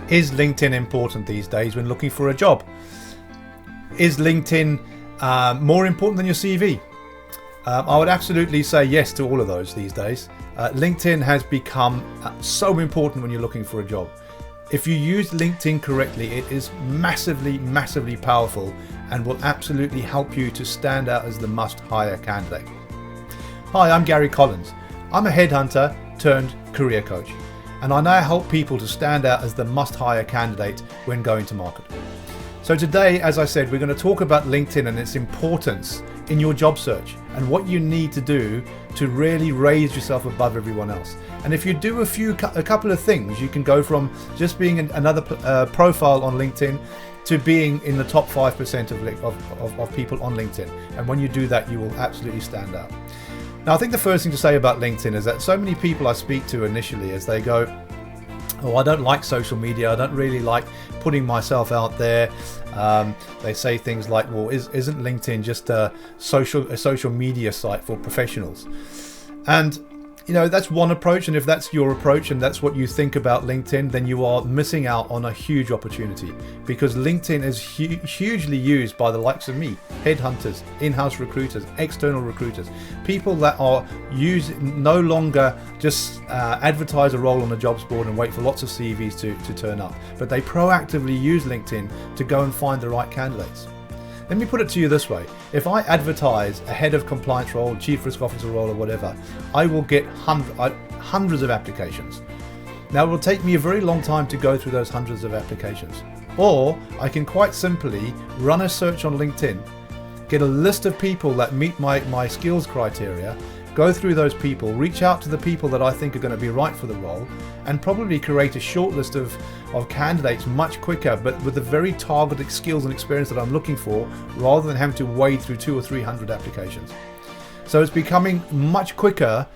Is LinkedIn important these days when looking for a job? Is LinkedIn more important than your CV? I would absolutely say yes to all of those these days. LinkedIn has become so important when you're looking for a job. If you use LinkedIn correctly, it is massively, massively powerful and will absolutely help you to stand out as the must-hire candidate. Hi, I'm Gary Collins. I'm a headhunter turned career coach, and I now help people to stand out as the must-hire candidate when going to market. So today, as I said, we're going to talk about LinkedIn and its importance in your job search and what you need to do to really raise yourself above everyone else. And if you do a couple of things, you can go from just being another profile on LinkedIn to being in the top 5% of people on LinkedIn. And when you do that, you will absolutely stand out. Now, I think the first thing to say about LinkedIn is that so many people I speak to initially, as they go, oh, I don't like social media, I don't really like putting myself out there. They say things like, well, isn't LinkedIn just a social media site for professionals? And you know, that's one approach, and if that's your approach and that's what you think about LinkedIn, then you are missing out on a huge opportunity, because LinkedIn is hugely used by the likes of me, headhunters, in-house recruiters, external recruiters, people that are no longer just advertise a role on a jobs board and wait for lots of CVs to turn up, but they proactively use LinkedIn to go and find the right candidates. Let me put it to you this way. If I advertise a head of compliance role, chief risk officer role or whatever, I will get hundreds of applications. Now, it will take me a very long time to go through those hundreds of applications. Or I can quite simply run a search on LinkedIn, get a list of people that meet my skills criteria, go through those people, reach out to the people that I think are going to be right for the role, and probably create a short list of candidates much quicker, but with the very targeted skills and experience that I'm looking for, rather than having to wade through 200 or 300 applications. So it's becoming much quicker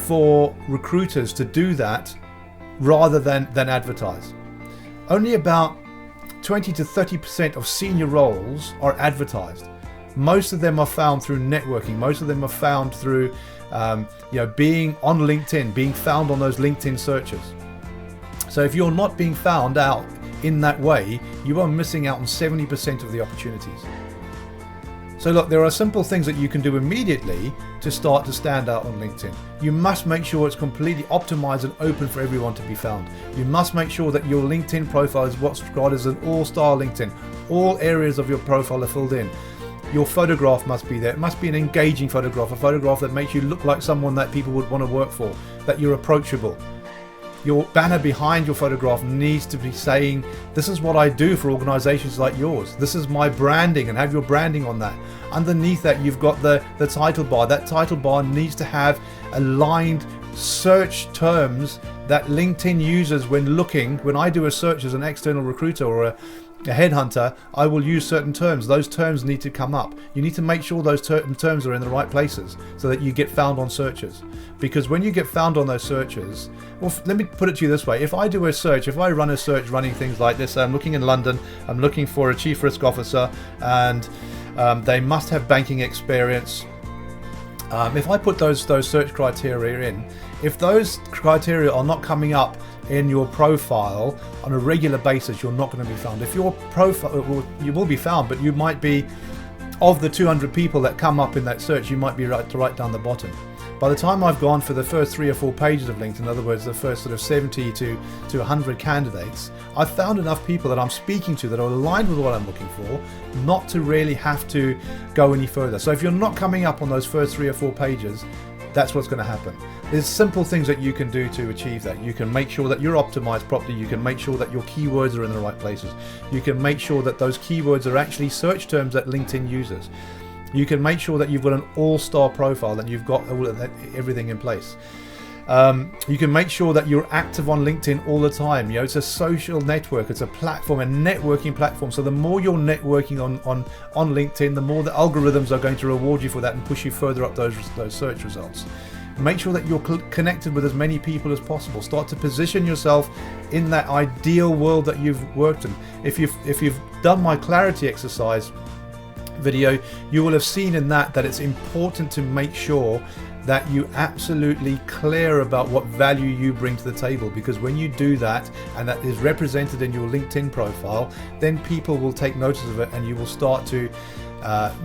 for recruiters to do that rather than advertise. Only about 20 to 30% of senior roles are advertised. Most of them are found through networking. Most of them are found through being on LinkedIn, being found on those LinkedIn searches. So if you're not being found out in that way, you are missing out on 70% of the opportunities. So look, there are simple things that you can do immediately to start to stand out on LinkedIn. You must make sure it's completely optimized and open for everyone to be found. You must make sure that your LinkedIn profile is what's described as an all-star LinkedIn. All areas of your profile are filled in. Your photograph must be there. It must be an engaging photograph, a photograph that makes you look like someone that people would want to work for, that you're approachable. Your banner behind your photograph needs to be saying, this is what I do for organizations like yours. This is my branding, and have your branding on that. Underneath that, you've got the title bar. That title bar needs to have aligned search terms that LinkedIn uses when I do a search as an external recruiter or a headhunter, I will use certain terms. Those terms need to come up. You need to make sure those terms are in the right places so that you get found on searches. Because when you get found on those searches, well, let me put it to you this way. If I do a search, if I run a search running things like this, I'm looking in London, I'm looking for a chief risk officer, and they must have banking experience. If I put those search criteria in, if those criteria are not coming up in your profile on a regular basis, you're not going to be found. If your profile, you will be found, but you might be, of the 200 people that come up in that search, you might be right down the bottom. By the time I've gone for the first 3 or 4 pages of LinkedIn, in other words, the first sort of 70 to 100 candidates, I've found enough people that I'm speaking to that are aligned with what I'm looking for, not to really have to go any further. So if you're not coming up on those first 3 or 4 pages, that's what's going to happen. There's simple things that you can do to achieve that. You can make sure that you're optimized properly. You can make sure that your keywords are in the right places. You can make sure that those keywords are actually search terms that LinkedIn uses. You can make sure that you've got an all-star profile and you've got everything in place. You can make sure that you're active on LinkedIn all the time. You know, it's a social network, it's a platform, a networking platform. So the more you're networking on LinkedIn, the more the algorithms are going to reward you for that and push you further up those search results. Make sure that you're connected with as many people as possible. Start to position yourself in that ideal world that you've worked in. If you've done my clarity exercise video, you will have seen in that it's important to make sure that you absolutely clear about what value you bring to the table, because when you do that and that is represented in your LinkedIn profile, then people will take notice of it, and you will start to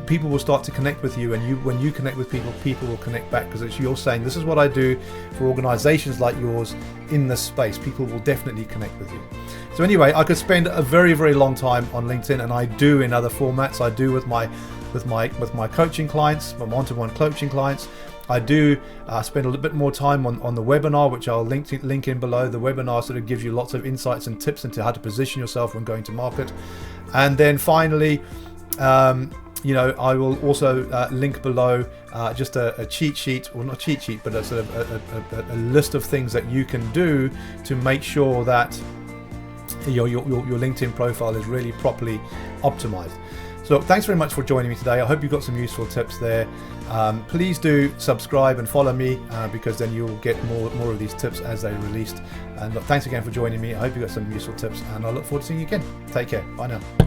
people will start to connect with you, and when you connect with people, people will connect back, because it's you're saying, this is what I do for organizations like yours in this space. People will definitely connect with you. So anyway, I could spend a very, very long time on LinkedIn, and I do in other formats. I do with my coaching clients, my one-to-one coaching clients. I do spend a little bit more time on the webinar, which I'll link in below. The webinar sort of gives you lots of insights and tips into how to position yourself when going to market. And then finally, I will also link below just a cheat sheet, or not cheat sheet, but a sort of a list of things that you can do to make sure that your LinkedIn profile is really properly optimized. So thanks very much for joining me today. I hope you got some useful tips there. Please do subscribe and follow me, because then you'll get more of these tips as they're released. And look, thanks again for joining me. I hope you got some useful tips, and I look forward to seeing you again. Take care. Bye now.